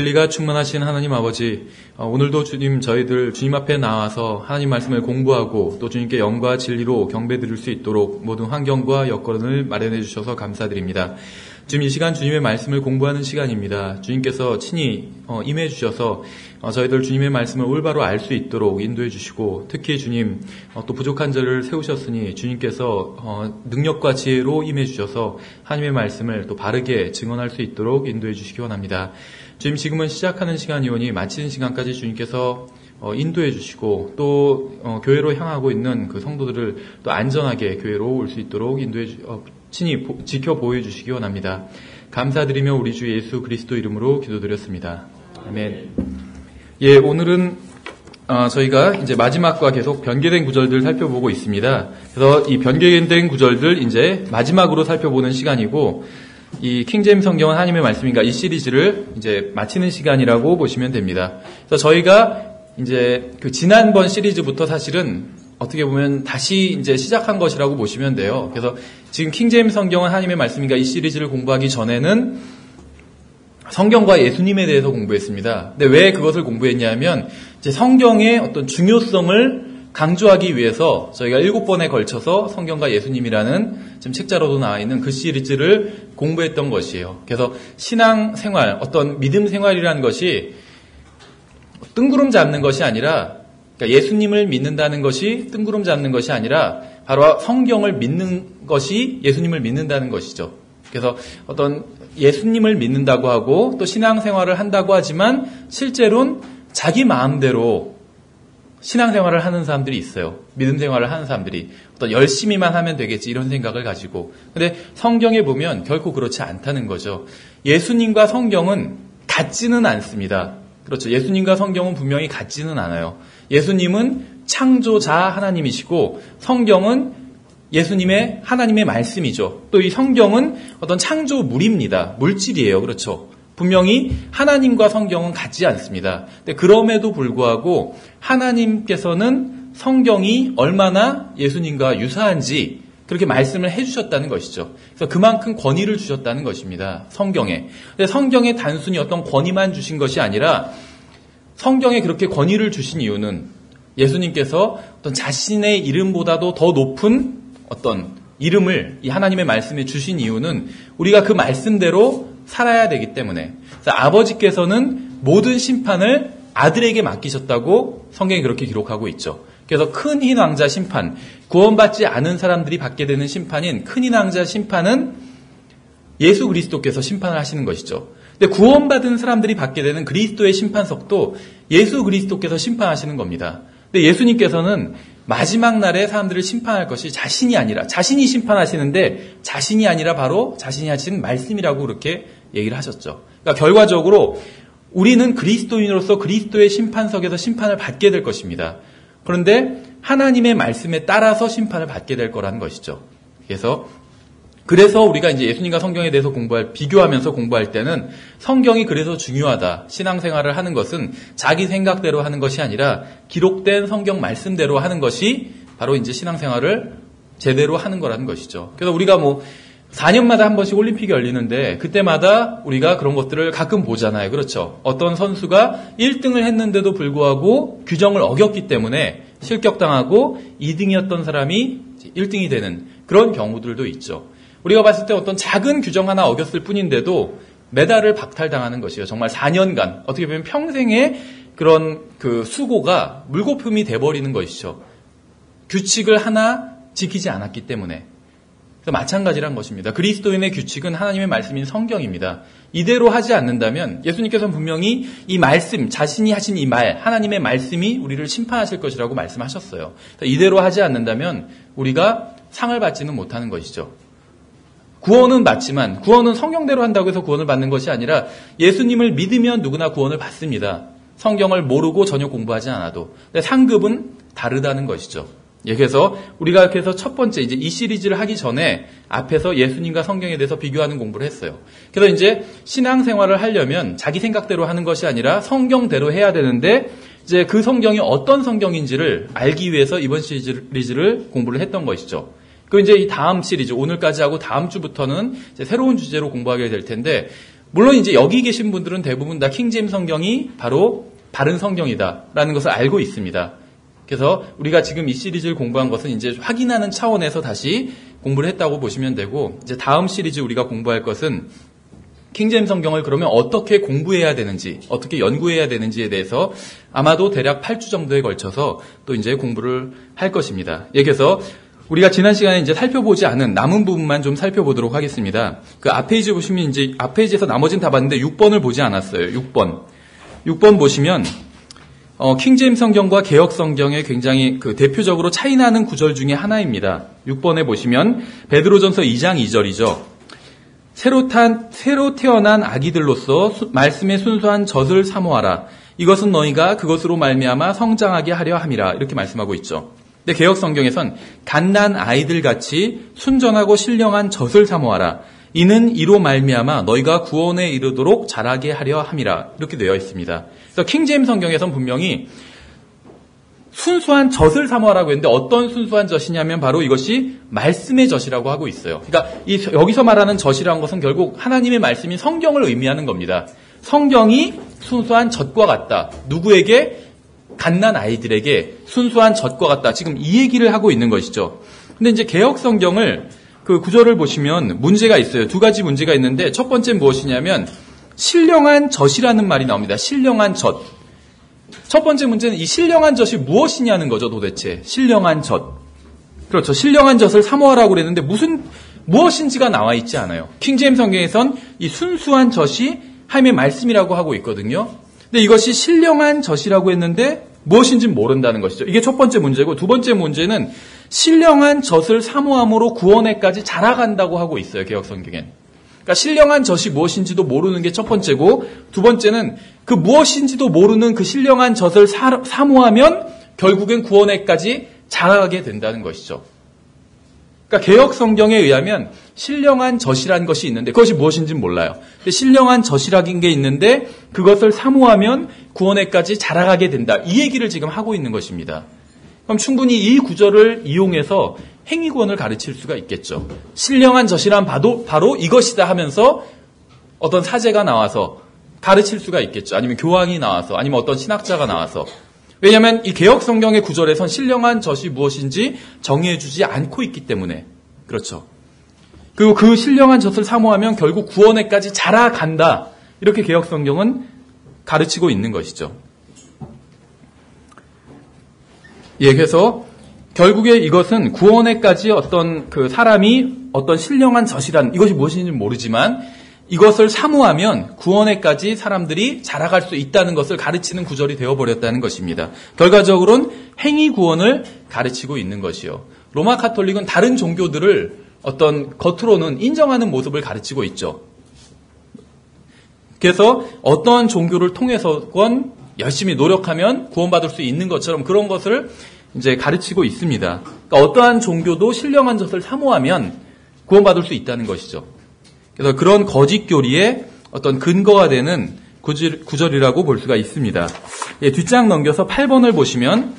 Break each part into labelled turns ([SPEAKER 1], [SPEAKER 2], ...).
[SPEAKER 1] 진리가 충만하신 하나님 아버지, 오늘도 주님 저희들 주님 앞에 나와서 하나님 말씀을 공부하고 또 주님께 영과 진리로 경배드릴 수 있도록 모든 환경과 여건을 마련해 주셔서 감사드립니다. 지금 이 시간 주님의 말씀을 공부하는 시간입니다. 주님께서 친히 임해 주셔서 저희들 주님의 말씀을 올바로 알 수 있도록 인도해 주시고, 특히 주님 또 부족한 저를 세우셨으니 주님께서 능력과 지혜로 임해 주셔서 하나님의 말씀을 또 바르게 증언할 수 있도록 인도해 주시기 원합니다. 주님, 지금은 시작하는 시간이오니 마치는 시간까지 주님께서 인도해 주시고 또 교회로 향하고 있는 그 성도들을 또 안전하게 교회로 올 수 있도록 친히 지켜 보여 주시기 원합니다. 감사드리며 우리 주 예수 그리스도 이름으로 기도드렸습니다. 아멘. 예, 오늘은 저희가 이제 마지막과 계속 변개된 구절들 살펴보고 있습니다. 그래서 이 변개된 구절들 이제 마지막으로 살펴보는 시간이고, 이 킹제임스 성경은 하나님의 말씀인가 이 시리즈를 이제 마치는 시간이라고 보시면 됩니다. 그래서 저희가 이제 그 지난번 시리즈부터 사실은 어떻게 보면 다시 이제 시작한 것이라고 보시면 돼요. 그래서 지금 킹제임스 성경은 하나님의 말씀인가 이 시리즈를 공부하기 전에는 성경과 예수님에 대해서 공부했습니다. 근데 왜 그것을 공부했냐면 이제 성경의 어떤 중요성을 강조하기 위해서 저희가 7번에 걸쳐서 성경과 예수님이라는 지금 책자로도 나와 있는 그 시리즈를 공부했던 것이에요. 그래서 신앙생활, 어떤 믿음 생활이라는 것이 뜬구름 잡는 것이 아니라, 그러니까 예수님을 믿는다는 것이 뜬구름 잡는 것이 아니라 바로 성경을 믿는 것이 예수님을 믿는다는 것이죠. 그래서 어떤 예수님을 믿는다고 하고 또 신앙생활을 한다고 하지만 실제로는 자기 마음대로 신앙생활을 하는 사람들이 있어요. 믿음 생활을 하는 사람들이 어떤 열심히만 하면 되겠지 이런 생각을 가지고. 근데 성경에 보면 결코 그렇지 않다는 거죠. 예수님과 성경은 같지는 않습니다. 그렇죠. 예수님과 성경은 분명히 같지는 않아요. 예수님은 창조자 하나님이시고 성경은 예수님의 하나님의 말씀이죠. 또 이 성경은 어떤 창조물입니다. 물질이에요. 그렇죠. 분명히 하나님과 성경은 같지 않습니다. 근데 그럼에도 불구하고 하나님께서는 성경이 얼마나 예수님과 유사한지 그렇게 말씀을 해주셨다는 것이죠. 그래서 그만큼 권위를 주셨다는 것입니다. 성경에. 근데 성경에 단순히 어떤 권위만 주신 것이 아니라 성경에 그렇게 권위를 주신 이유는 예수님께서 어떤 자신의 이름보다도 더 높은 어떤 이름을 이 하나님의 말씀에 주신 이유는 우리가 그 말씀대로 살아야 되기 때문에. 그래서 아버지께서는 모든 심판을 아들에게 맡기셨다고 성경이 그렇게 기록하고 있죠. 그래서 큰 흰 왕자 심판, 구원받지 않은 사람들이 받게 되는 심판인 큰 흰 왕자 심판은 예수 그리스도께서 심판을 하시는 것이죠. 근데 구원받은 사람들이 받게 되는 그리스도의 심판석도 예수 그리스도께서 심판하시는 겁니다. 근데 예수님께서는 마지막 날에 사람들을 심판할 것이 자신이 아니라, 자신이 심판하시는데 자신이 아니라 바로 자신이 하신 말씀이라고 그렇게 얘기를 하셨죠. 그러니까 결과적으로 우리는 그리스도인으로서 그리스도의 심판석에서 심판을 받게 될 것입니다. 그런데 하나님의 말씀에 따라서 심판을 받게 될 거라는 것이죠. 그래서 우리가 이제 예수님과 성경에 대해서 비교하면서 공부할 때는 성경이 그래서 중요하다. 신앙생활을 하는 것은 자기 생각대로 하는 것이 아니라 기록된 성경 말씀대로 하는 것이 바로 이제 신앙생활을 제대로 하는 거라는 것이죠. 그래서 우리가 4년마다 한 번씩 올림픽이 열리는데 그때마다 우리가 그런 것들을 가끔 보잖아요. 그렇죠. 어떤 선수가 1등을 했는데도 불구하고 규정을 어겼기 때문에 실격당하고 2등이었던 사람이 1등이 되는 그런 경우들도 있죠. 우리가 봤을 때 어떤 작은 규정 하나 어겼을 뿐인데도 메달을 박탈당하는 것이에요. 정말 4년간 어떻게 보면 평생의 그런 그 수고가 물거품이 돼버리는 것이죠. 규칙을 하나 지키지 않았기 때문에. 그래서 마찬가지란 것입니다. 그리스도인의 규칙은 하나님의 말씀인 성경입니다. 이대로 하지 않는다면 예수님께서는 분명히 이 말씀, 자신이 하신 이 말, 하나님의 말씀이 우리를 심판하실 것이라고 말씀하셨어요. 이대로 하지 않는다면 우리가 상을 받지는 못하는 것이죠. 구원은 받지만 구원은 성경대로 한다고 해서 구원을 받는 것이 아니라 예수님을 믿으면 누구나 구원을 받습니다. 성경을 모르고 전혀 공부하지 않아도. 근데 상급은 다르다는 것이죠. 그래서 우리가 그래서 첫 번째 이제 이 시리즈를 하기 전에 앞에서 예수님과 성경에 대해서 비교하는 공부를 했어요. 그래서 이제 신앙생활을 하려면 자기 생각대로 하는 것이 아니라 성경대로 해야 되는데 이제 그 성경이 어떤 성경인지를 알기 위해서 이번 시리즈를 공부를 했던 것이죠. 그 이제 이 다음 시리즈 오늘까지 하고 다음 주부터는 이제 새로운 주제로 공부하게 될 텐데 물론 이제 여기 계신 분들은 대부분 다 킹제임스 성경이 바로 바른 성경이다라는 것을 알고 있습니다. 그래서 우리가 지금 이 시리즈를 공부한 것은 이제 확인하는 차원에서 다시 공부를 했다고 보시면 되고, 이제 다음 시리즈 우리가 공부할 것은 킹제임스 성경을 그러면 어떻게 공부해야 되는지, 어떻게 연구해야 되는지에 대해서 아마도 대략 8주 정도에 걸쳐서 또 이제 공부를 할 것입니다. 예, 그래서 우리가 지난 시간에 이제 살펴보지 않은 남은 부분만 좀 살펴보도록 하겠습니다. 그 앞 페이지 보시면 이제 앞 페이지에서 나머지는 다 봤는데 6번을 보지 않았어요. 6번 보시면 킹제임스 성경과 개역 성경의 굉장히 그 대표적으로 차이나는 구절 중에 하나입니다. 6번에 보시면 베드로전서 2장 2절이죠. 새로 태어난 아기들로서 말씀의 순수한 젖을 사모하라. 이것은 너희가 그것으로 말미암아 성장하게 하려 함이라. 이렇게 말씀하고 있죠. 근데 개역 성경에선 갓난 아이들 같이 순전하고 신령한 젖을 사모하라. 이는 이로 말미암아 너희가 구원에 이르도록 자라게 하려 함이라. 이렇게 되어 있습니다. 그래서 킹제임스 성경에선 분명히 순수한 젖을 사모하라고 했는데 어떤 순수한 젖이냐면 바로 이것이 말씀의 젖이라고 하고 있어요. 그러니까 여기서 말하는 젖이라는 것은 결국 하나님의 말씀인 성경을 의미하는 겁니다. 성경이 순수한 젖과 같다. 누구에게? 갓난 아이들에게 순수한 젖과 같다. 지금 이 얘기를 하고 있는 것이죠. 근데 이제 개역 성경을 그 구절을 보시면 문제가 있어요. 두 가지 문제가 있는데 첫 번째 무엇이냐면 신령한 젖이라는 말이 나옵니다. 신령한 젖. 첫 번째 문제는 이 신령한 젖이 무엇이냐는 거죠, 도대체. 신령한 젖. 그렇죠. 신령한 젖을 사모하라고 그랬는데 무엇인지가 나와 있지 않아요. 킹제임스 성경에선 이 순수한 젖이 하나님의 말씀이라고 하고 있거든요. 근데 이것이 신령한 젖이라고 했는데 무엇인지는 모른다는 것이죠. 이게 첫 번째 문제고, 두 번째 문제는 신령한 젖을 사모함으로 구원에까지 자라간다고 하고 있어요, 개역 성경엔. 그러니까 신령한 젖이 무엇인지도 모르는 게 첫 번째고, 두 번째는 그 무엇인지도 모르는 그 신령한 젖을 사모하면 결국엔 구원에까지 자라가게 된다는 것이죠. 그러니까 개역 성경에 의하면 신령한 젖이라는 것이 있는데 그것이 무엇인지는 몰라요. 근데 신령한 젖이라는 게 있는데 그것을 사모하면 구원에까지 자라가게 된다. 이 얘기를 지금 하고 있는 것입니다. 그럼 충분히 이 구절을 이용해서 행위구원을 가르칠 수가 있겠죠. 신령한 젖이란 바로 이것이다 하면서 어떤 사제가 나와서 가르칠 수가 있겠죠. 아니면 교황이 나와서, 아니면 어떤 신학자가 나와서. 왜냐하면 이 개역 성경의 구절에선 신령한 젖이 무엇인지 정의해주지 않고 있기 때문에. 그렇죠. 그리고 그 신령한 젖을 사모하면 결국 구원에까지 자라간다. 이렇게 개역 성경은 가르치고 있는 것이죠. 예, 그래서 결국에 이것은 구원에까지 어떤 그 사람이 어떤 신령한 젖이란 이것이 무엇인지 모르지만 이것을 사모하면 구원에까지 사람들이 자라갈 수 있다는 것을 가르치는 구절이 되어버렸다는 것입니다. 결과적으로는 행위 구원을 가르치고 있는 것이요. 로마 카톨릭은 다른 종교들을 어떤 겉으로는 인정하는 모습을 가르치고 있죠. 그래서 어떤 종교를 통해서건 열심히 노력하면 구원받을 수 있는 것처럼 그런 것을 이제 가르치고 있습니다. 그러니까 어떠한 종교도 신령한 젖을 사모하면 구원받을 수 있다는 것이죠. 그래서 그런 거짓 교리의 어떤 근거가 되는 구절이라고 볼 수가 있습니다. 예, 뒷장 넘겨서 8번을 보시면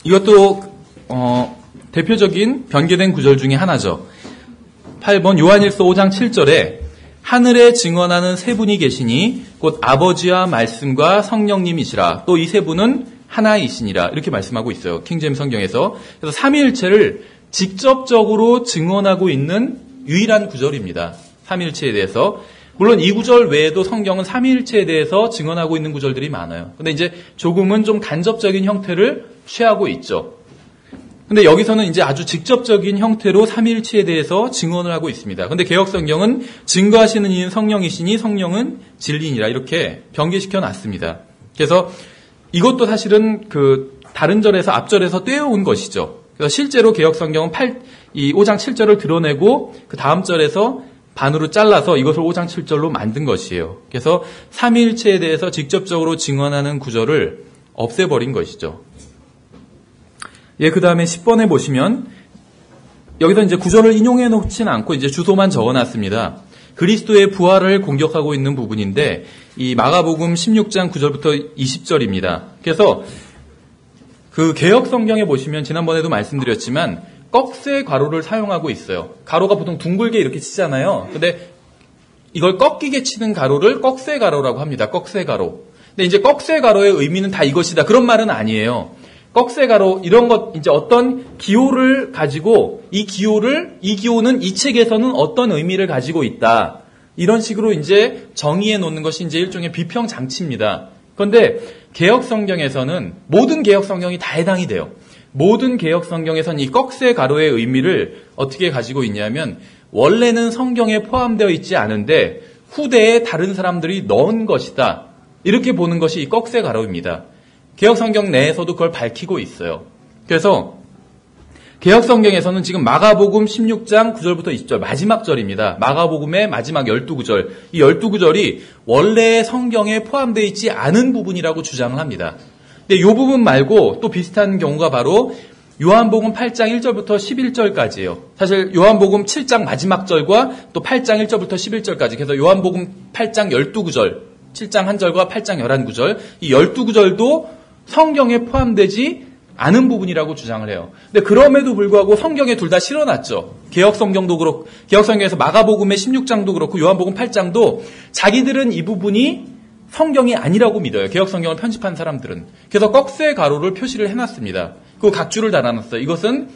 [SPEAKER 1] 이것도 대표적인 변개된 구절 중에 하나죠. 8번 요한일서 5장 7절에 하늘에 증언하는 세 분이 계시니 곧 아버지와 말씀과 성령님이시라. 또 이 세 분은 하나이시니라. 이렇게 말씀하고 있어요. 킹제임스 성경에서. 그래서 삼위일체를 직접적으로 증언하고 있는 유일한 구절입니다. 삼위일체에 대해서. 물론 이 구절 외에도 성경은 삼위일체에 대해서 증언하고 있는 구절들이 많아요. 근데 이제 조금은 좀 간접적인 형태를 취하고 있죠. 근데 여기서는 이제 아주 직접적인 형태로 삼위일체에 대해서 증언을 하고 있습니다. 근데 개역 성경은 증거하시는 이는 성령이시니 성령은 진리니라 이렇게 변개시켜 놨습니다. 그래서 이것도 사실은 그 다른 절에서 앞절에서 떼어온 것이죠. 그래서 실제로 개역 성경은 5장 7절을 드러내고 그 다음 절에서 반으로 잘라서 이것을 5장 7절로 만든 것이에요. 그래서 삼위일체에 대해서 직접적으로 증언하는 구절을 없애버린 것이죠. 예, 그 다음에 10번에 보시면 여기서 이제 구절을 인용해 놓지는 않고 이제 주소만 적어 놨습니다. 그리스도의 부활을 공격하고 있는 부분인데 이 마가복음 16장 9절부터 20절입니다. 그래서 그 개역 성경에 보시면 지난번에도 말씀드렸지만 꺽쇠 가로를 사용하고 있어요. 가로가 보통 둥글게 이렇게 치잖아요. 근데 이걸 꺾이게 치는 가로를 꺽쇠가로라고 합니다. 꺽쇠가로. 근데 이제 꺽쇠가로의 의미는 다 이것이다. 그런 말은 아니에요. 꺽쇠가로 이런 것 이제 어떤 기호를 가지고 이 기호는 이 책에서는 어떤 의미를 가지고 있다. 이런 식으로 이제 정의해 놓는 것이 이제 일종의 비평 장치입니다. 그런데 개역 성경에서는 모든 개역 성경이 다 해당이 돼요. 모든 개역 성경에서는 이 꺽쇠가로의 의미를 어떻게 가지고 있냐면 원래는 성경에 포함되어 있지 않은데 후대에 다른 사람들이 넣은 것이다. 이렇게 보는 것이 이 꺽쇠가로입니다. 개역 성경 내에서도 그걸 밝히고 있어요. 그래서 개역 성경에서는 지금 마가복음 16장 9절부터 20절 마지막 절입니다. 마가복음의 마지막 12구절. 이 12구절이 원래 성경에 포함되어 있지 않은 부분이라고 주장을 합니다. 근데 이 부분 말고 또 비슷한 경우가 바로 요한복음 8장 1절부터 11절까지예요. 사실 요한복음 7장 마지막 절과 또 8장 1절부터 11절까지. 그래서 요한복음 8장 12구절, 7장 1절과 8장 11구절, 이 12구절도 성경에 포함되지 않은 부분이라고 주장을 해요. 근데 그럼에도 불구하고 성경에 둘 다 실어놨죠. 개역 성경도 그렇고, 개역 성경에서 마가복음의 16장도 그렇고, 요한복음 8장도 자기들은 이 부분이 성경이 아니라고 믿어요. 개역 성경을 편집한 사람들은. 그래서 꺽쇠 가로를 표시를 해놨습니다. 그 각주를 달아놨어요. 이것은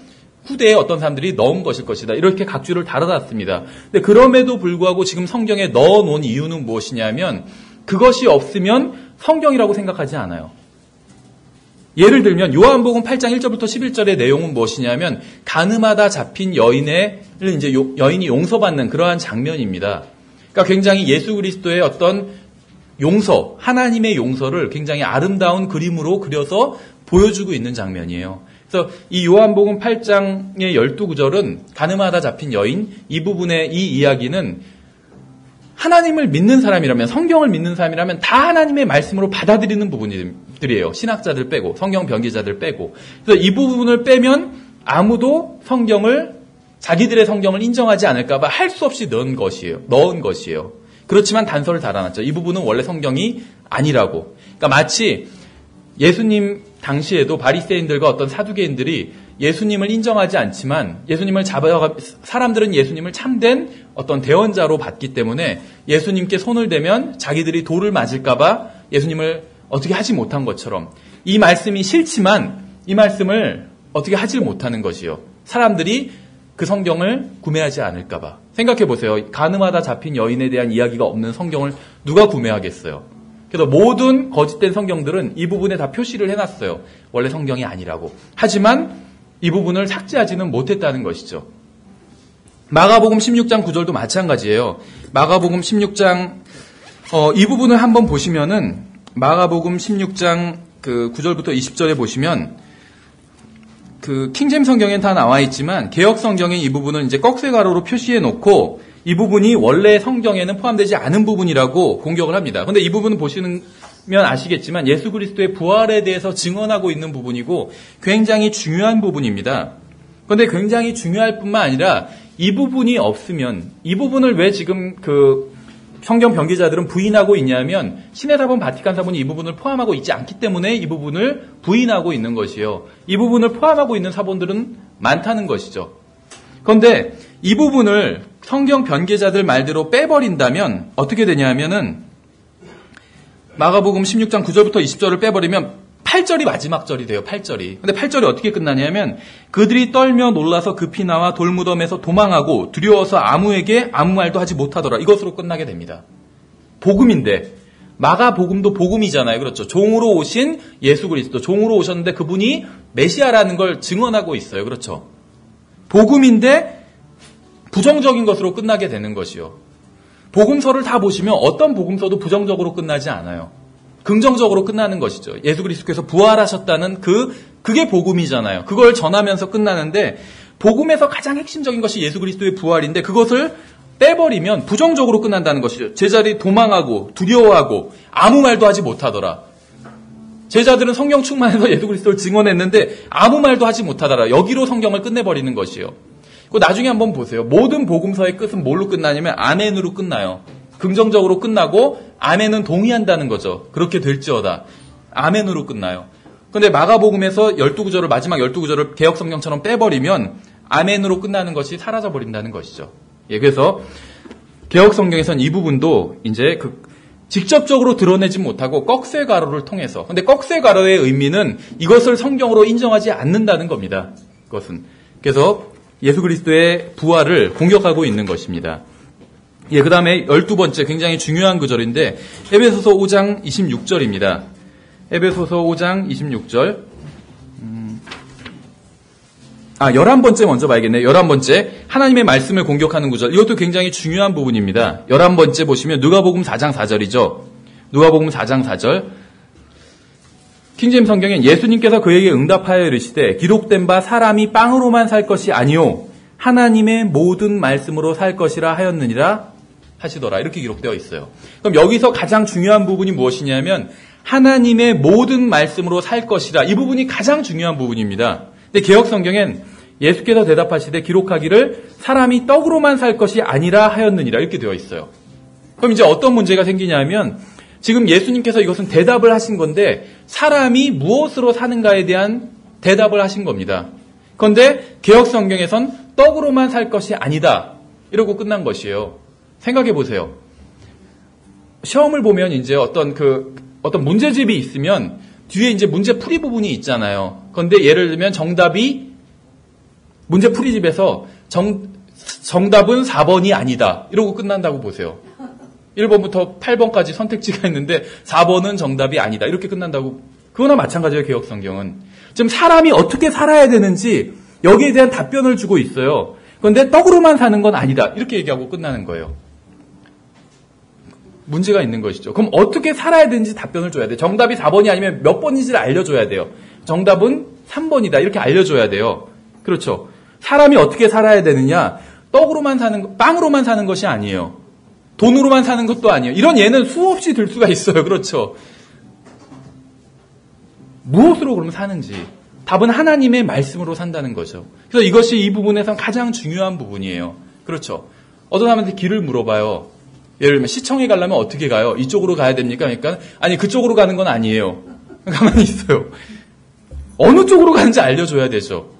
[SPEAKER 1] 후대에 어떤 사람들이 넣은 것일 것이다. 이렇게 각주를 달아놨습니다. 근데 그럼에도 불구하고 지금 성경에 넣어놓은 이유는 무엇이냐면 그것이 없으면 성경이라고 생각하지 않아요. 예를 들면 요한복음 8장 1절부터 11절의 내용은 무엇이냐면 간음하다 잡힌 여인을 이제 여인이 용서받는 그러한 장면입니다. 그러니까 굉장히 예수 그리스도의 어떤 용서, 하나님의 용서를 굉장히 아름다운 그림으로 그려서 보여주고 있는 장면이에요. 그래서 이 요한복음 8장의 12구절은 간음하다 잡힌 여인, 이 부분의 이 이야기는 하나님을 믿는 사람이라면, 성경을 믿는 사람이라면 다 하나님의 말씀으로 받아들이는 부분들이에요. 신학자들 빼고, 성경 변기자들 빼고. 그래서 이 부분을 빼면 아무도 자기들의 성경을 인정하지 않을까봐 할 수 없이 넣은 것이에요. 그렇지만 단서를 달아놨죠. 이 부분은 원래 성경이 아니라고. 그러니까 마치 예수님 당시에도 바리새인들과 어떤 사두개인들이 예수님을 인정하지 않지만 사람들은 예수님을 참된 어떤 대언자로 봤기 때문에 예수님께 손을 대면 자기들이 돌을 맞을까봐 예수님을 어떻게 하지 못한 것처럼 이 말씀이 싫지만 이 말씀을 어떻게 하지 못하는 것이요. 사람들이 그 성경을 구매하지 않을까봐. 생각해 보세요. 간음하다 잡힌 여인에 대한 이야기가 없는 성경을 누가 구매하겠어요? 그래서 모든 거짓된 성경들은 이 부분에 다 표시를 해놨어요. 원래 성경이 아니라고. 하지만 이 부분을 삭제하지는 못했다는 것이죠. 마가복음 16장 9절도 마찬가지예요. 마가복음 16장 이 부분을 한번 보시면은 마가복음 16장 그 9절부터 20절에 보시면 그 킹제임 성경엔 다 나와 있지만 개역 성경에 이 부분은 이제 꺽쇠가로로 표시해 놓고 이 부분이 원래 성경에는 포함되지 않은 부분이라고 공격을 합니다. 그런데 이 부분은 보시면 아시겠지만 예수 그리스도의 부활에 대해서 증언하고 있는 부분이고 굉장히 중요한 부분입니다. 그런데 굉장히 중요할 뿐만 아니라 이 부분이 없으면 이 부분을 왜 지금 그 성경 변기자들은 부인하고 있냐면 신의 사본 바티칸 사본이 이 부분을 포함하고 있지 않기 때문에 이 부분을 부인하고 있는 것이요. 이 부분을 포함하고 있는 사본들은 많다는 것이죠. 그런데 이 부분을 성경 변기자들 말대로 빼버린다면 어떻게 되냐면은 마가복음 16장 9절부터 20절을 빼버리면 8절이 마지막 절이 돼요. 8절이. 근데 8절이 어떻게 끝나냐면 그들이 떨며 놀라서 급히 나와 돌무덤에서 도망하고 두려워서 아무에게 아무 말도 하지 못하더라. 이것으로 끝나게 됩니다. 복음인데 마가복음도 복음이잖아요. 그렇죠. 종으로 오신 예수 그리스도. 종으로 오셨는데 그분이 메시아라는 걸 증언하고 있어요. 그렇죠. 복음인데 부정적인 것으로 끝나게 되는 것이요. 복음서를 다 보시면 어떤 복음서도 부정적으로 끝나지 않아요. 긍정적으로 끝나는 것이죠. 예수 그리스도께서 부활하셨다는 그게 복음이잖아요. 그걸 전하면서 끝나는데 복음에서 가장 핵심적인 것이 예수 그리스도의 부활인데 그것을 빼버리면 부정적으로 끝난다는 것이죠. 제자들이 도망하고 두려워하고 아무 말도 하지 못하더라. 제자들은 성령 충만해서 예수 그리스도를 증언했는데 아무 말도 하지 못하더라. 여기로 성경을 끝내버리는 것이요. 나중에 한번 보세요. 모든 복음서의 끝은 뭘로 끝나냐면 아멘으로 끝나요. 긍정적으로 끝나고 아멘은 동의한다는 거죠. 그렇게 될지어다. 아멘으로 끝나요. 그런데 마가복음에서 12구절을 마지막 12구절을 개역성경처럼 빼버리면 아멘으로 끝나는 것이 사라져버린다는 것이죠. 예, 그래서 개혁 성경에선 이 부분도 이제 직접적으로 드러내지 못하고 꺽쇠가로를 통해서. 근데 꺽쇠가로의 의미는 이것을 성경으로 인정하지 않는다는 겁니다. 그것은. 그래서 예수 그리스도의 부활을 공격하고 있는 것입니다. 예, 그 다음에 12번째 굉장히 중요한 구절인데, 에베소서 5장 26절입니다. 에베소서 5장 26절. 11번째 먼저 봐야겠네요. 11번째. 하나님의 말씀을 공격하는 구절. 이것도 굉장히 중요한 부분입니다. 11번째 보시면 누가복음 4장 4절이죠. 누가복음 4장 4절. 킹제임 성경엔 예수님께서 그에게 응답하여 이르시되 기록된 바 사람이 빵으로만 살 것이 아니요 하나님의 모든 말씀으로 살 것이라 하였느니라 하시더라. 이렇게 기록되어 있어요. 그럼 여기서 가장 중요한 부분이 무엇이냐면 하나님의 모든 말씀으로 살 것이라. 이 부분이 가장 중요한 부분입니다. 근데 개혁 성경엔 예수께서 대답하시되 기록하기를 사람이 떡으로만 살 것이 아니라 하였느니라 이렇게 되어 있어요. 그럼 이제 어떤 문제가 생기냐면 지금 예수님께서 이것은 대답을 하신 건데 사람이 무엇으로 사는가에 대한 대답을 하신 겁니다. 그런데 개혁 성경에선 떡으로만 살 것이 아니다 이러고 끝난 것이에요. 생각해 보세요. 시험을 보면 이제 어떤 문제집이 있으면 뒤에 이제 문제 풀이 부분이 있잖아요. 그런데 예를 들면 정답이 문제 풀이집에서 정답은 4번이 아니다. 이러고 끝난다고 보세요. 1번부터 8번까지 선택지가 있는데 4번은 정답이 아니다. 이렇게 끝난다고. 그거나 마찬가지예요. 개혁 성경은. 지금 사람이 어떻게 살아야 되는지 여기에 대한 답변을 주고 있어요. 그런데 떡으로만 사는 건 아니다. 이렇게 얘기하고 끝나는 거예요. 문제가 있는 것이죠. 그럼 어떻게 살아야 되는지 답변을 줘야 돼요. 정답이 4번이 아니면 몇 번인지를 알려줘야 돼요. 정답은 3번이다. 이렇게 알려줘야 돼요. 그렇죠. 사람이 어떻게 살아야 되느냐. 빵으로만 사는 것이 아니에요. 돈으로만 사는 것도 아니에요. 이런 예는 수없이 들 수가 있어요. 그렇죠. 무엇으로 그러면 사는지. 답은 하나님의 말씀으로 산다는 거죠. 그래서 이것이 이 부분에선 가장 중요한 부분이에요. 그렇죠. 어떤 사람한테 길을 물어봐요. 예를 들면 시청에 가려면 어떻게 가요? 이쪽으로 가야 됩니까? 그러니까 아니 그쪽으로 가는 건 아니에요. 가만히 있어요. 어느 쪽으로 가는지 알려줘야 되죠.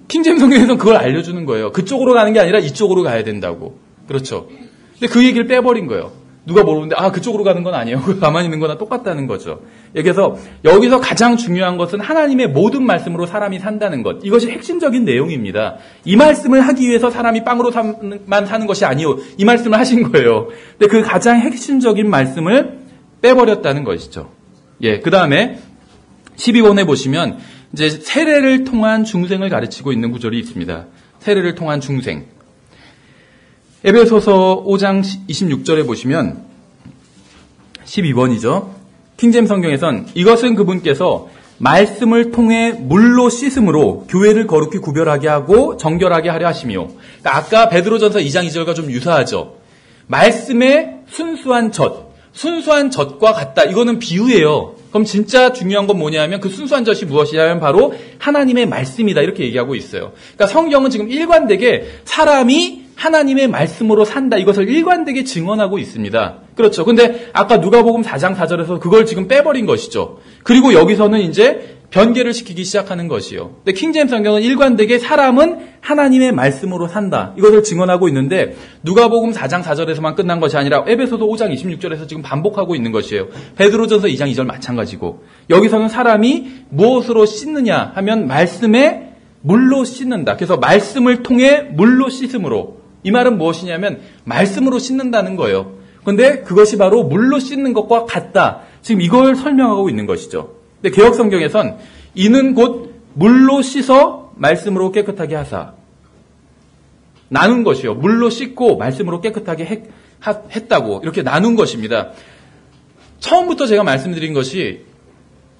[SPEAKER 1] 킹제임 성경에서는 그걸 알려주는 거예요. 그쪽으로 가는 게 아니라 이쪽으로 가야 된다고. 그렇죠. 근데 그 얘기를 빼버린 거예요. 누가 모르는데 그쪽으로 가는 건 아니에요. 가만히 있는 거나 똑같다는 거죠. 그래서 여기서 가장 중요한 것은 하나님의 모든 말씀으로 사람이 산다는 것. 이것이 핵심적인 내용입니다. 이 말씀을 하기 위해서 사람이 빵으로만 사는 것이 아니요. 이 말씀을 하신 거예요. 근데 그 가장 핵심적인 말씀을 빼버렸다는 것이죠. 예, 그 다음에 12번에 보시면 이제 세례를 통한 중생을 가르치고 있는 구절이 있습니다. 세례를 통한 중생. 에베소서 5장 26절에 보시면 12번이죠. 킹제임 성경에선 이것은 그분께서 말씀을 통해 물로 씻음으로 교회를 거룩히 구별하게 하고 정결하게 하려 하시며. 그러니까 아까 베드로전서 2장 2절과 좀 유사하죠. 말씀의 순수한 젖과 같다. 이거는 비유예요. 그럼 진짜 중요한 건 뭐냐면 그 순수한 젖이 무엇이냐면 바로 하나님의 말씀이다. 이렇게 얘기하고 있어요. 그러니까 성경은 지금 일관되게 사람이 하나님의 말씀으로 산다. 이것을 일관되게 증언하고 있습니다. 그렇죠. 근데 아까 누가복음 4장 4절에서 그걸 지금 빼버린 것이죠. 그리고 여기서는 이제 변개를 시키기 시작하는 것이요. 근데 킹제임 성경은 일관되게 사람은 하나님의 말씀으로 산다. 이것을 증언하고 있는데 누가복음 4장 4절에서만 끝난 것이 아니라 에베소서 5장 26절에서 지금 반복하고 있는 것이에요. 베드로전서 2장 2절 마찬가지고. 여기서는 사람이 무엇으로 씻느냐 하면 말씀에 물로 씻는다. 그래서 말씀을 통해 물로 씻음으로. 이 말은 무엇이냐면 말씀으로 씻는다는 거예요. 그런데 그것이 바로 물로 씻는 것과 같다. 지금 이걸 설명하고 있는 것이죠. 근데 개혁 성경에선 이는 곧 물로 씻어 말씀으로 깨끗하게 하사. 나눈 것이요. 물로 씻고 말씀으로 깨끗하게 했다고 이렇게 나눈 것입니다. 처음부터 제가 말씀드린 것이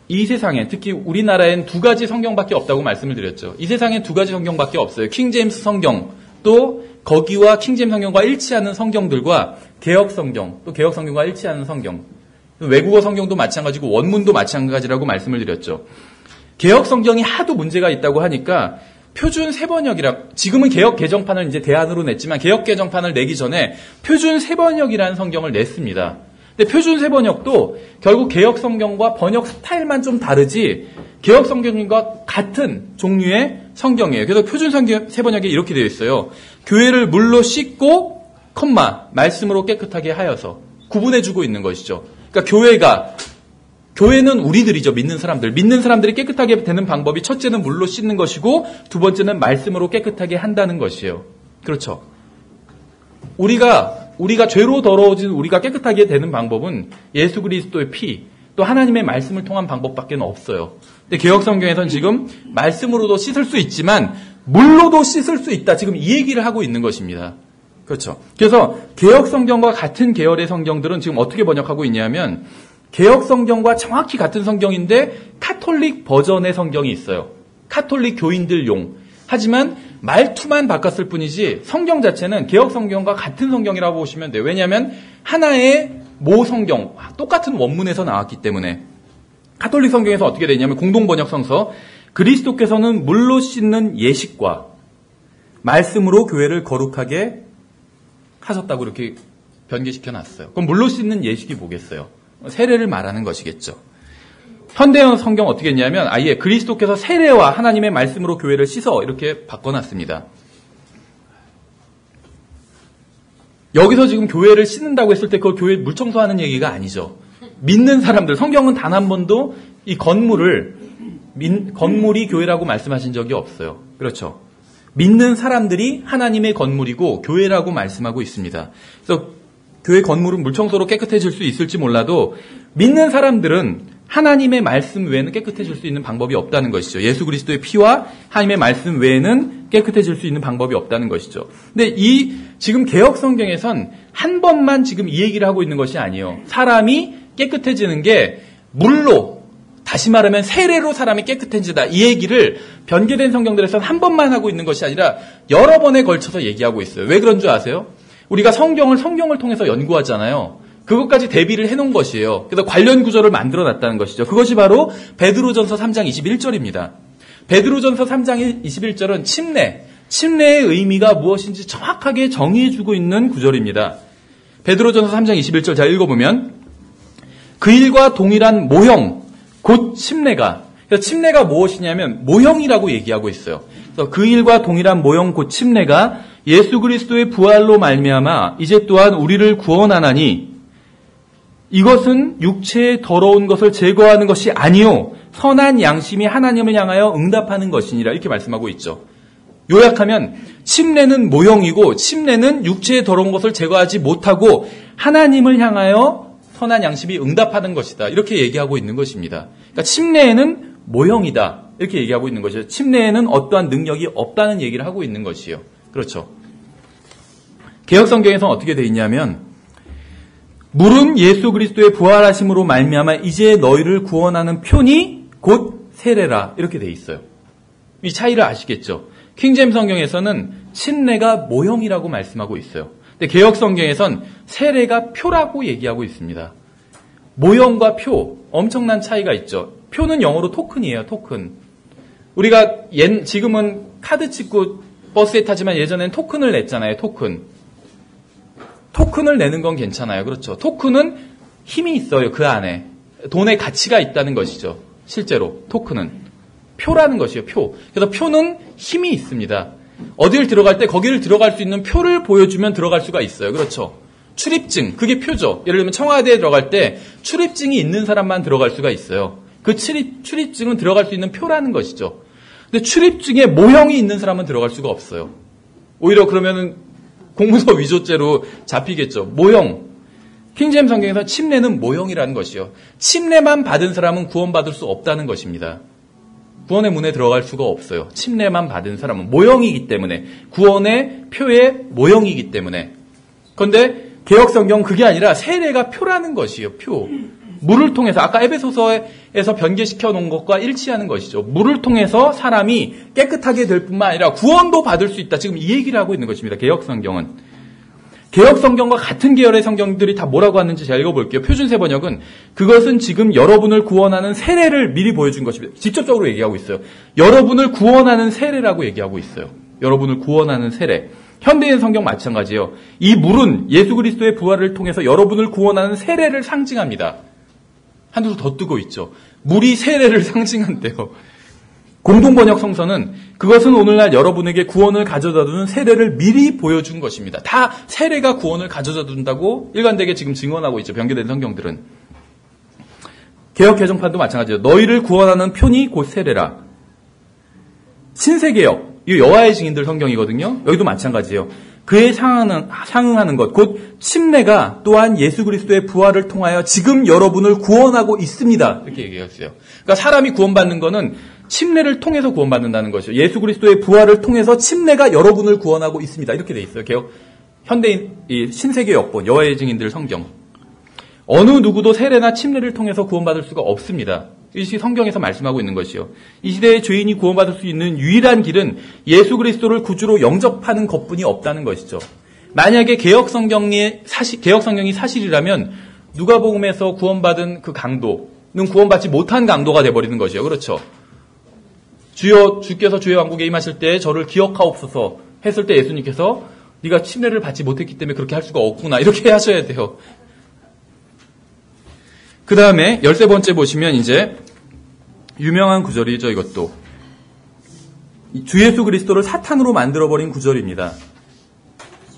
[SPEAKER 1] 이 세상에 특히 우리나라엔 두 가지 성경밖에 없다고 말씀을 드렸죠. 이 세상엔 두 가지 성경밖에 없어요. 킹제임스 성경 또 거기와 킹제임 성경과 일치하는 성경들과 개혁 성경 또 개혁 성경과 일치하는 성경. 외국어 성경도 마찬가지고 원문도 마찬가지라고 말씀을 드렸죠. 개혁 성경이 하도 문제가 있다고 하니까 표준 세번역이라 지금은 개혁 개정판을 이제 대안으로 냈지만 개혁 개정판을 내기 전에 표준 세번역이라는 성경을 냈습니다. 근데 표준 세번역도 결국 개혁 성경과 번역 스타일만 좀 다르지 개혁 성경과 같은 종류의 성경이에요. 그래서 표준 세번역에 이렇게 되어 있어요. 교회를 물로 씻고 말씀으로 깨끗하게 하여서 구분해주고 있는 것이죠. 그러니까 교회는 우리들이죠. 믿는 사람들이 깨끗하게 되는 방법이 첫째는 물로 씻는 것이고 두 번째는 말씀으로 깨끗하게 한다는 것이에요. 그렇죠. 우리가 죄로 더러워진 우리가 깨끗하게 되는 방법은 예수 그리스도의 피, 또 하나님의 말씀을 통한 방법밖에 없어요. 근데 개역 성경에서는 지금 말씀으로도 씻을 수 있지만 물로도 씻을 수 있다. 지금 이 얘기를 하고 있는 것입니다. 그렇죠. 그래서 개역 성경과 같은 계열의 성경들은 지금 어떻게 번역하고 있냐면 개역 성경과 정확히 같은 성경인데 카톨릭 버전의 성경이 있어요. 카톨릭 교인들용. 하지만 말투만 바꿨을 뿐이지 성경 자체는 개역 성경과 같은 성경이라고 보시면 돼요. 왜냐하면 하나의 모 성경, 똑같은 원문에서 나왔기 때문에. 카톨릭 성경에서 어떻게 되냐면 공동번역 성서, 그리스도께서는 물로 씻는 예식과 말씀으로 교회를 거룩하게 하셨다고 이렇게 변개시켜 놨어요. 그럼 물로 씻는 예식이 뭐겠어요? 세례를 말하는 것이겠죠. 현대형 성경 어떻게 했냐면 아예 그리스도께서 세례와 하나님의 말씀으로 교회를 씻어 이렇게 바꿔놨습니다. 여기서 지금 교회를 씻는다고 했을 때 그 교회 물 청소하는 얘기가 아니죠. 믿는 사람들, 성경은 단 한 번도 이 건물이 교회라고 말씀하신 적이 없어요. 그렇죠. 믿는 사람들이 하나님의 건물이고 교회라고 말씀하고 있습니다. 그래서 교회 건물은 물 청소로 깨끗해질 수 있을지 몰라도 믿는 사람들은 하나님의 말씀 외에는 깨끗해질 수 있는 방법이 없다는 것이죠. 예수 그리스도의 피와 하나님의 말씀 외에는 깨끗해질 수 있는 방법이 없다는 것이죠. 근데 지금 개역 성경에선 한 번만 지금 이 얘기를 하고 있는 것이 아니에요. 사람이 깨끗해지는 게 물로, 다시 말하면 세례로 사람이 깨끗해지다. 이 얘기를 변개된 성경들에서는 한 번만 하고 있는 것이 아니라 여러 번에 걸쳐서 얘기하고 있어요. 왜 그런 줄 아세요? 우리가 성경을 통해서 연구하잖아요. 그것까지 대비를 해놓은 것이에요. 그래서 관련 구절을 만들어놨다는 것이죠. 그것이 바로 베드로전서 3장 21절입니다. 베드로전서 3장 21절은 침례의 의미가 무엇인지 정확하게 정의해주고 있는 구절입니다. 베드로전서 3장 21절 잘 읽어보면 그 일과 동일한 모형 곧 침례가, 그래서 침례가 무엇이냐면 모형이라고 얘기하고 있어요. 그래서 그 일과 동일한 모형 곧 침례가 예수 그리스도의 부활로 말미암아 이제 또한 우리를 구원하나니 이것은 육체의 더러운 것을 제거하는 것이 아니요 선한 양심이 하나님을 향하여 응답하는 것이니라 이렇게 말씀하고 있죠. 요약하면 침례는 모형이고 침례는 육체의 더러운 것을 제거하지 못하고 하나님을 향하여 선한 양심이 응답하는 것이다. 이렇게 얘기하고 있는 것입니다. 그러니까 침례에는 모형이다. 이렇게 얘기하고 있는 것이죠. 침례에는 어떠한 능력이 없다는 얘기를 하고 있는 것이에요. 그렇죠. 개역 성경에서는 어떻게 되어 있냐면 물은 예수 그리스도의 부활하심으로 말미암아 이제 너희를 구원하는 표니 곧 세례라 이렇게 되어 있어요. 이 차이를 아시겠죠? 킹제임스 성경에서는 침례가 모형이라고 말씀하고 있어요. 근데 개역 성경에선 세례가 표라고 얘기하고 있습니다. 모형과 표 엄청난 차이가 있죠. 표는 영어로 토큰이에요. 토큰. 우리가 지금은 카드 찍고 버스에 타지만 예전엔 토큰을 냈잖아요. 토큰을 내는 건 괜찮아요. 그렇죠. 토큰은 힘이 있어요. 그 안에. 돈의 가치가 있다는 것이죠. 실제로 토큰은. 표라는 것이에요. 표. 그래서 표는 힘이 있습니다. 어딜 들어갈 때 거기를 들어갈 수 있는 표를 보여주면 들어갈 수가 있어요. 그렇죠. 출입증. 그게 표죠. 예를 들면 청와대에 들어갈 때 출입증이 있는 사람만 들어갈 수가 있어요. 그 출입증은 들어갈 수 있는 표라는 것이죠. 근데 출입증에 모형이 있는 사람은 들어갈 수가 없어요. 오히려 그러면은 공문서 위조죄로 잡히겠죠. 모형. 킹제임스 성경에서 침례는 모형이라는 것이요. 침례만 받은 사람은 구원받을 수 없다는 것입니다. 구원의 문에 들어갈 수가 없어요. 침례만 받은 사람은 모형이기 때문에 구원의 표의 모형이기 때문에. 그런데 개역 성경 그게 아니라 세례가 표라는 것이에요. 표. 물을 통해서 아까 에베소서에서 변개시켜 놓은 것과 일치하는 것이죠. 물을 통해서 사람이 깨끗하게 될 뿐만 아니라 구원도 받을 수 있다. 지금 이 얘기를 하고 있는 것입니다. 개역 성경은. 개역 성경과 같은 계열의 성경들이 다 뭐라고 하는지 제가 읽어볼게요. 표준세 번역은 그것은 지금 여러분을 구원하는 세례를 미리 보여준 것입니다. 직접적으로 얘기하고 있어요. 여러분을 구원하는 세례라고 얘기하고 있어요. 여러분을 구원하는 세례. 현대인 성경 마찬가지예요. 이 물은 예수 그리스도의 부활을 통해서 여러분을 구원하는 세례를 상징합니다. 한두 더 뜨고 있죠. 물이 세례를 상징한대요. 공동번역 성서는 그것은 오늘날 여러분에게 구원을 가져다 주는 세례를 미리 보여준 것입니다. 다 세례가 구원을 가져다 준다고 일관되게 지금 증언하고 있죠. 변개된 성경들은. 개역 개정판도 마찬가지예요. 너희를 구원하는 표니 곧 세례라. 신세개역, 이 여호와의 증인들 성경이거든요. 여기도 마찬가지예요. 그에 상응하는 것, 곧 침례가 또한 예수 그리스도의 부활을 통하여 지금 여러분을 구원하고 있습니다. 이렇게 얘기했어요. 그러니까 사람이 구원받는 거는 침례를 통해서 구원받는다는 것이죠. 예수 그리스도의 부활을 통해서 침례가 여러분을 구원하고 있습니다. 이렇게 돼 있어요. 개역 현대인 이 신세계 역본 여호와의 증인들 성경. 어느 누구도 세례나 침례를 통해서 구원받을 수가 없습니다. 이것이 성경에서 말씀하고 있는 것이요. 이 시대의 죄인이 구원받을 수 있는 유일한 길은 예수 그리스도를 구주로 영접하는 것뿐이 없다는 것이죠. 만약에 개역 성경이 사실이라면 누가복음에서 구원받은 그 강도는 구원받지 못한 강도가 돼버리는 것이요. 그렇죠. 주께서 주의 왕국에 임하실 때 저를 기억하옵소서 했을 때 예수님께서 네가 침례를 받지 못했기 때문에 그렇게 할 수가 없구나 이렇게 하셔야 돼요. 그 다음에 13번째 보시면 이제 유명한 구절이죠. 이것도 주 예수 그리스도를 사탄으로 만들어버린 구절입니다.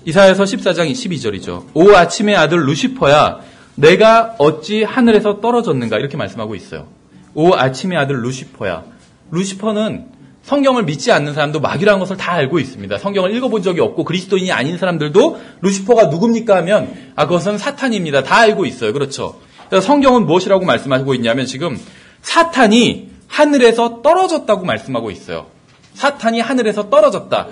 [SPEAKER 1] 이사야서 14장 12절이죠. 오 아침의 아들 루시퍼야 내가 어찌 하늘에서 떨어졌는가 이렇게 말씀하고 있어요. 오 아침의 아들 루시퍼야. 루시퍼는 성경을 믿지 않는 사람도 마귀라는 것을 다 알고 있습니다. 성경을 읽어본 적이 없고 그리스도인이 아닌 사람들도 루시퍼가 누굽니까 하면 그것은 사탄입니다. 다 알고 있어요. 그렇죠. 그래서 성경은 무엇이라고 말씀하고 있냐면 지금 사탄이 하늘에서 떨어졌다고 말씀하고 있어요. 사탄이 하늘에서 떨어졌다.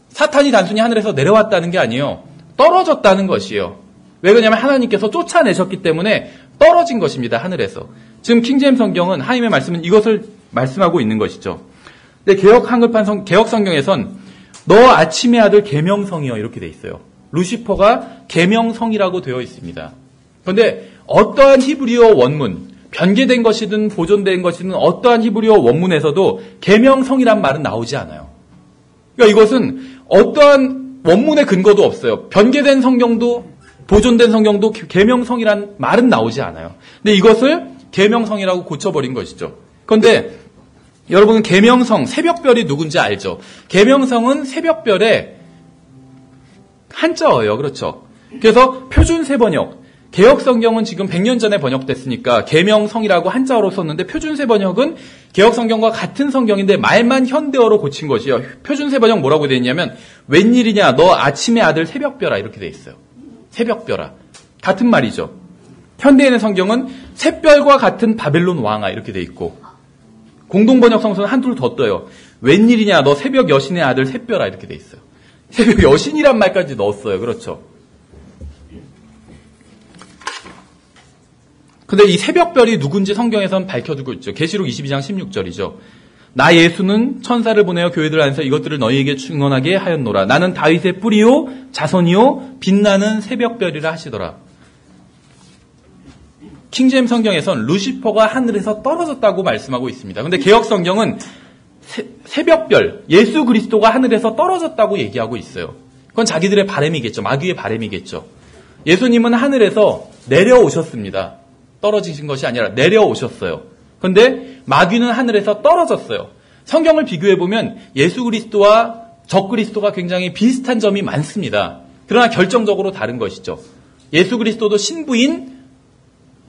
[SPEAKER 1] 사탄이 단순히 하늘에서 내려왔다는 게 아니에요. 떨어졌다는 것이에요. 왜 그러냐면 하나님께서 쫓아내셨기 때문에 떨어진 것입니다. 하늘에서. 지금 킹제임스 성경은 하나님의 말씀은 이것을 말씀하고 있는 것이죠. 근데 개역 성경에선 너 아침의 아들 계명성이여 이렇게 돼 있어요. 루시퍼가 계명성이라고 되어 있습니다. 그런데 어떠한 히브리어 원문, 변개된 것이든 보존된 것이든 어떠한 히브리어 원문에서도 계명성이란 말은 나오지 않아요. 그러니까 이것은 어떠한 원문의 근거도 없어요. 변개된 성경도 보존된 성경도 계명성이란 말은 나오지 않아요. 근데 이것을 계명성이라고 고쳐버린 것이죠. 그런데 여러분은 계명성, 새벽별이 누군지 알죠? 계명성은 새벽별의 한자어예요. 그렇죠? 그래서 표준세번역, 개역성경은 지금 100년 전에 번역됐으니까 계명성이라고 한자어로 썼는데 표준세번역은 개역성경과 같은 성경인데 말만 현대어로 고친 것이요. 표준세번역 뭐라고 되어 있냐면 웬일이냐 너 아침의 아들 새벽별아 이렇게 되어 있어요. 새벽별아. 같은 말이죠. 현대인의 성경은 샛별과 같은 바벨론 왕아 이렇게 되어 있고 공동번역 성서는 한둘 더 떠요. 웬일이냐 너 새벽 여신의 아들 샛별아 이렇게 되어 있어요. 새벽 여신이란 말까지 넣었어요. 그렇죠. 근데 이 새벽별이 누군지 성경에서는 밝혀두고 있죠. 계시록 22장 16절이죠. 나 예수는 천사를 보내어 교회들 안에서 이것들을 너희에게 증언하게 하였노라. 나는 다윗의 뿌리요 자손이요 빛나는 새벽별이라 하시더라. 킹제임스 성경에선 루시퍼가 하늘에서 떨어졌다고 말씀하고 있습니다. 근데 개역 성경은 새벽별, 예수 그리스도가 하늘에서 떨어졌다고 얘기하고 있어요. 그건 자기들의 바람이겠죠. 마귀의 바람이겠죠. 예수님은 하늘에서 내려오셨습니다. 떨어지신 것이 아니라 내려오셨어요. 그런데 마귀는 하늘에서 떨어졌어요. 성경을 비교해보면 예수 그리스도와 적그리스도가 굉장히 비슷한 점이 많습니다. 그러나 결정적으로 다른 것이죠. 예수 그리스도도 신부인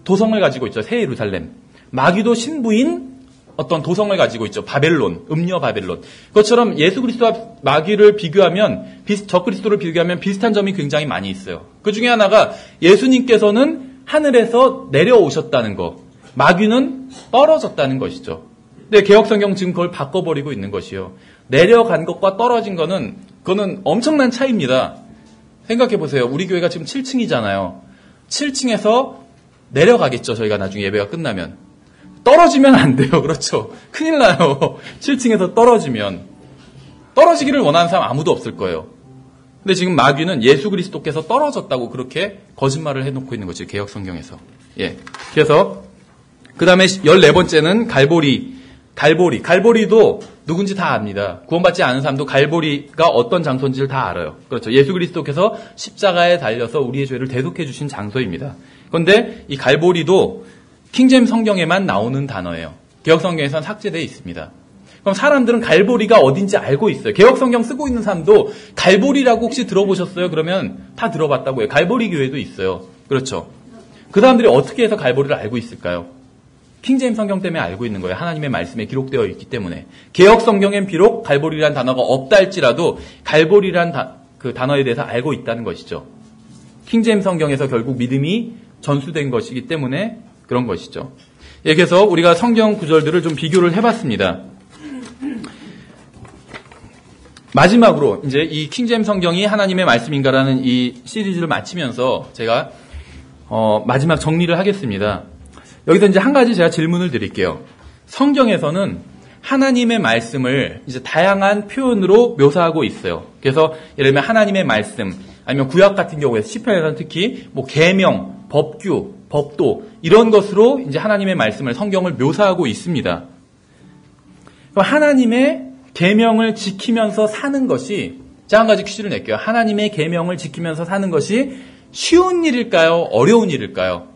[SPEAKER 1] 도성을 가지고 있죠. 새 예루살렘. 마귀도 신부인 어떤 도성을 가지고 있죠. 바벨론, 음녀 바벨론. 그것처럼 예수 그리스도와 마귀를 비교하면, 적그리스도를 비교하면 비슷한 점이 굉장히 많이 있어요. 그 중에 하나가 예수님께서는 하늘에서 내려오셨다는 거, 마귀는 떨어졌다는 것이죠. 근데 개역성경 지금 그걸 바꿔버리고 있는 것이요. 내려간 것과 떨어진 거는, 그거는 엄청난 차이입니다. 생각해보세요. 우리 교회가 지금 7층이잖아요. 7층에서 내려가겠죠. 저희가 나중에 예배가 끝나면. 떨어지면 안 돼요. 그렇죠. 큰일 나요. 7층에서 떨어지면. 떨어지기를 원하는 사람 아무도 없을 거예요. 근데 지금 마귀는 예수 그리스도께서 떨어졌다고 그렇게 거짓말을 해놓고 있는 거지. 개역성경에서. 예. 그래서 그 다음에 14번째는 갈보리. 갈보리도 누군지 다 압니다. 구원받지 않은 사람도 갈보리가 어떤 장소인지를 다 알아요. 그렇죠. 예수 그리스도께서 십자가에 달려서 우리의 죄를 대속해 주신 장소입니다. 그런데 이 갈보리도 킹제임스 성경에만 나오는 단어예요. 개역성경에서는 삭제되어 있습니다. 그럼 사람들은 갈보리가 어딘지 알고 있어요. 개혁성경 쓰고 있는 사람도 갈보리라고 혹시 들어보셨어요? 그러면 다 들어봤다고 해요. 갈보리 교회도 있어요. 그렇죠. 그 사람들이 어떻게 해서 갈보리를 알고 있을까요? 킹제임스 성경 때문에 알고 있는 거예요. 하나님의 말씀에 기록되어 있기 때문에. 개혁성경엔 비록 갈보리라는 단어가 없다 할지라도 갈보리라는 그 단어에 대해서 알고 있다는 것이죠. 킹제임스 성경에서 결국 믿음이 전수된 것이기 때문에 그런 것이죠. 예, 그래서 우리가 성경 구절들을 좀 비교를 해봤습니다. 마지막으로 이제 이 킹제임스 성경이 하나님의 말씀인가라는 이 시리즈를 마치면서 제가 마지막 정리를 하겠습니다. 여기서 이제 한 가지 제가 질문을 드릴게요. 성경에서는 하나님의 말씀을 이제 다양한 표현으로 묘사하고 있어요. 그래서 예를 들면 하나님의 말씀, 아니면 구약 같은 경우에 시편에서는 특히 뭐 계명, 법규, 법도 이런 것으로 이제 하나님의 말씀을 성경을 묘사하고 있습니다. 그럼 하나님의 계명을 지키면서 사는 것이 제가 한 가지 퀴즈를 낼게요. 하나님의 계명을 지키면서 사는 것이 쉬운 일일까요? 어려운 일일까요?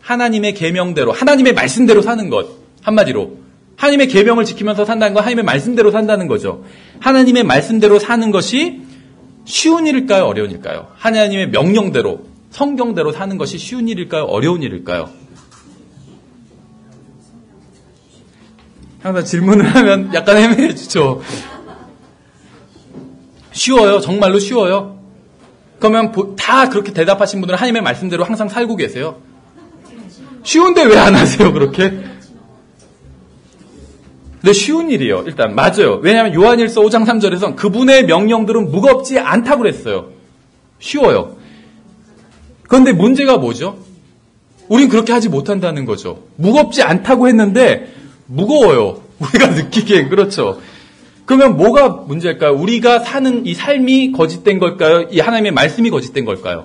[SPEAKER 1] 하나님의 계명대로, 하나님의 말씀대로 사는 것. 한마디로. 하나님의 계명을 지키면서 산다는 건 하나님의 말씀대로 산다는 거죠. 하나님의 말씀대로 사는 것이 쉬운 일일까요? 어려운 일일까요? 하나님의 명령대로, 성경대로 사는 것이 쉬운 일일까요? 어려운 일일까요? 항상 질문을 하면 약간 애매해지죠. 쉬워요? 정말로 쉬워요? 그러면 다 그렇게 대답하신 분들은 하나님의 말씀대로 항상 살고 계세요? 쉬운데 왜 안 하세요, 그렇게? 근데 쉬운 일이에요, 일단. 맞아요. 왜냐하면 요한일서 5장 3절에서 그분의 명령들은 무겁지 않다고 그랬어요. 쉬워요. 그런데 문제가 뭐죠? 우린 그렇게 하지 못한다는 거죠. 무겁지 않다고 했는데 무거워요. 우리가 느끼기엔. 그렇죠. 그러면 뭐가 문제일까요? 우리가 사는 이 삶이 거짓된 걸까요? 이 하나님의 말씀이 거짓된 걸까요?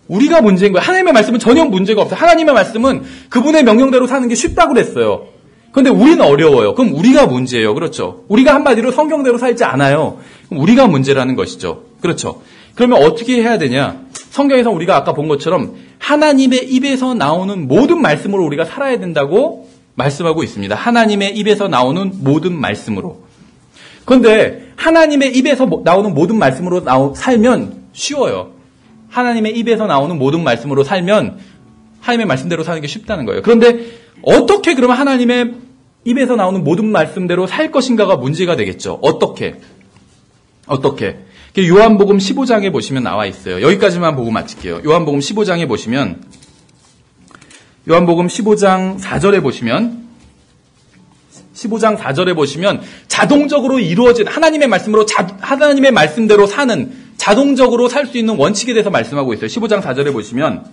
[SPEAKER 1] 우리가 문제인 거예요. 하나님의 말씀은 전혀 문제가 없어요. 하나님의 말씀은 그분의 명령대로 사는 게 쉽다고 그랬어요. 그런데 우리는 어려워요. 그럼 우리가 문제예요. 그렇죠. 우리가 한마디로 성경대로 살지 않아요. 그럼 우리가 문제라는 것이죠. 그렇죠. 그러면 어떻게 해야 되냐? 성경에서 우리가 아까 본 것처럼 하나님의 입에서 나오는 모든 말씀으로 우리가 살아야 된다고 말씀하고 있습니다. 하나님의 입에서 나오는 모든 말씀으로. 그런데 하나님의 입에서 나오는 모든 말씀으로 살면 쉬워요. 하나님의 입에서 나오는 모든 말씀으로 살면 하나님의 말씀대로 사는 게 쉽다는 거예요. 그런데 어떻게 그러면 하나님의 입에서 나오는 모든 말씀대로 살 것인가가 문제가 되겠죠. 어떻게? 요한복음 15장에 보시면 나와 있어요. 여기까지만 보고 마칠게요. 요한복음 15장에 보시면 요한복음 15장 4절에 보시면 15장 4절에 보시면 자동적으로 이루어진 하나님의 말씀으로 하나님의 말씀대로 사는 자동적으로 살 수 있는 원칙에 대해서 말씀하고 있어요. 15장 4절에 보시면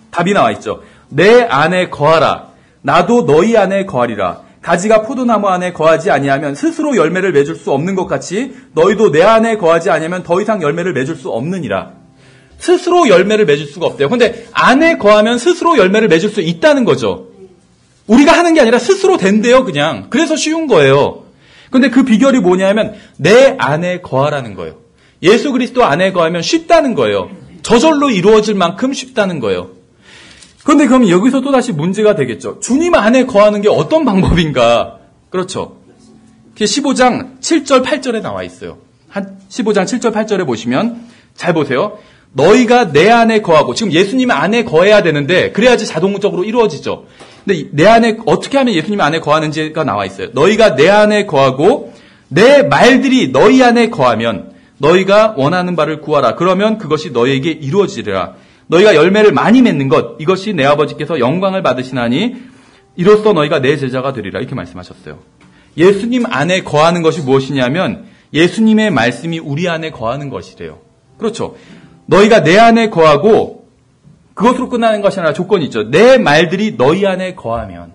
[SPEAKER 1] 답이 나와 있죠. 내 안에 거하라. 나도 너희 안에 거하리라. 가지가 포도나무 안에 거하지 아니하면 스스로 열매를 맺을 수 없는 것 같이 너희도 내 안에 거하지 아니하면 더 이상 열매를 맺을 수 없느니라. 스스로 열매를 맺을 수가 없대요. 근데 안에 거하면 스스로 열매를 맺을 수 있다는 거죠. 우리가 하는 게 아니라 스스로 된대요, 그냥. 그래서 쉬운 거예요. 근데 그 비결이 뭐냐면 내 안에 거하라는 거예요. 예수 그리스도 안에 거하면 쉽다는 거예요. 저절로 이루어질 만큼 쉽다는 거예요. 그런데 그럼 여기서 또다시 문제가 되겠죠. 주님 안에 거하는 게 어떤 방법인가? 그렇죠. 15장 7절 8절에 나와 있어요. 15장 7절 8절에 보시면 잘 보세요. 너희가 내 안에 거하고, 지금 예수님 안에 거해야 되는데 그래야지 자동적으로 이루어지죠. 근데 내 안에 어떻게 하면 예수님 안에 거하는지가 나와 있어요. 너희가 내 안에 거하고 내 말들이 너희 안에 거하면 너희가 원하는 바를 구하라. 그러면 그것이 너희에게 이루어지리라. 너희가 열매를 많이 맺는 것, 이것이 내 아버지께서 영광을 받으시나니 이로써 너희가 내 제자가 되리라. 이렇게 말씀하셨어요. 예수님 안에 거하는 것이 무엇이냐면 예수님의 말씀이 우리 안에 거하는 것이래요. 그렇죠. 너희가 내 안에 거하고 그것으로 끝나는 것이 아니라 조건이 있죠. 내 말들이 너희 안에 거하면.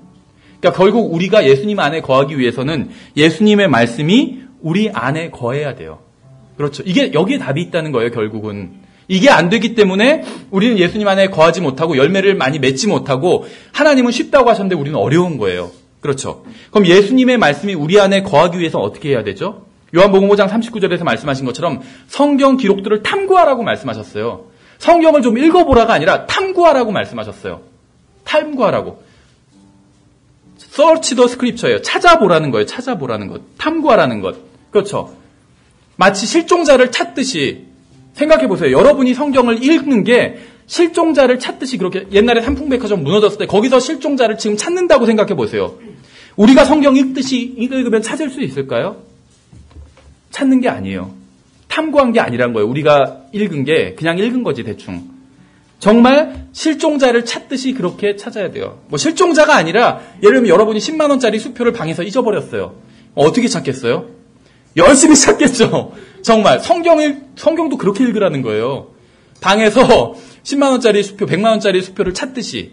[SPEAKER 1] 그러니까 결국 우리가 예수님 안에 거하기 위해서는 예수님의 말씀이 우리 안에 거해야 돼요. 그렇죠. 여기에 답이 있다는 거예요, 결국은. 이게 안 되기 때문에 우리는 예수님 안에 거하지 못하고 열매를 많이 맺지 못하고 하나님은 쉽다고 하셨는데 우리는 어려운 거예요. 그렇죠. 그럼 예수님의 말씀이 우리 안에 거하기 위해서 어떻게 해야 되죠? 요한복음 5장 39절에서 말씀하신 것처럼 성경 기록들을 탐구하라고 말씀하셨어요. 성경을 좀 읽어보라가 아니라 탐구하라고 말씀하셨어요. 탐구하라고.
[SPEAKER 2] search the scripture예요. 찾아보라는 거예요. 찾아보라는 것. 탐구하라는 것. 그렇죠. 마치 실종자를 찾듯이 생각해 보세요. 여러분이 성경을 읽는 게 실종자를 찾듯이 그렇게 옛날에 삼풍백화점 무너졌을 때 거기서 실종자를 지금 찾는다고 생각해 보세요. 우리가 성경 읽듯이 읽으면 찾을 수 있을까요? 찾는 게 아니에요. 탐구한 게 아니란 거예요. 우리가 읽은 게 그냥 읽은 거지 대충. 정말 실종자를 찾듯이 그렇게 찾아야 돼요. 뭐 실종자가 아니라 예를 들면 여러분이 10만 원짜리 수표를 방에서 잊어버렸어요. 어떻게 찾겠어요? 열심히 찾겠죠. 정말 성경도 그렇게 읽으라는 거예요. 방에서 10만 원짜리 수표, 100만 원짜리 수표를 찾듯이.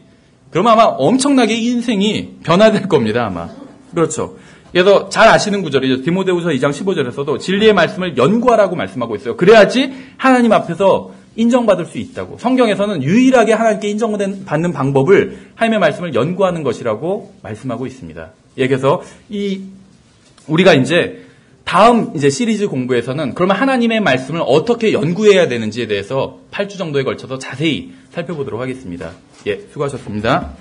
[SPEAKER 2] 그러면 아마 엄청나게 인생이 변화될 겁니다. 아마. 그렇죠. 그래서 잘 아시는 구절이죠. 디모데후서 2장 15절에서도 진리의 말씀을 연구하라고 말씀하고 있어요. 그래야지 하나님 앞에서 인정받을 수 있다고. 성경에서는 유일하게 하나님께 인정받는 방법을 하나님의 말씀을 연구하는 것이라고 말씀하고 있습니다. 예, 그래서 우리가 이제 다음 이제 시리즈 공부에서는 그러면 하나님의 말씀을 어떻게 연구해야 되는지에 대해서 8주 정도에 걸쳐서 자세히 살펴보도록 하겠습니다. 예, 수고하셨습니다.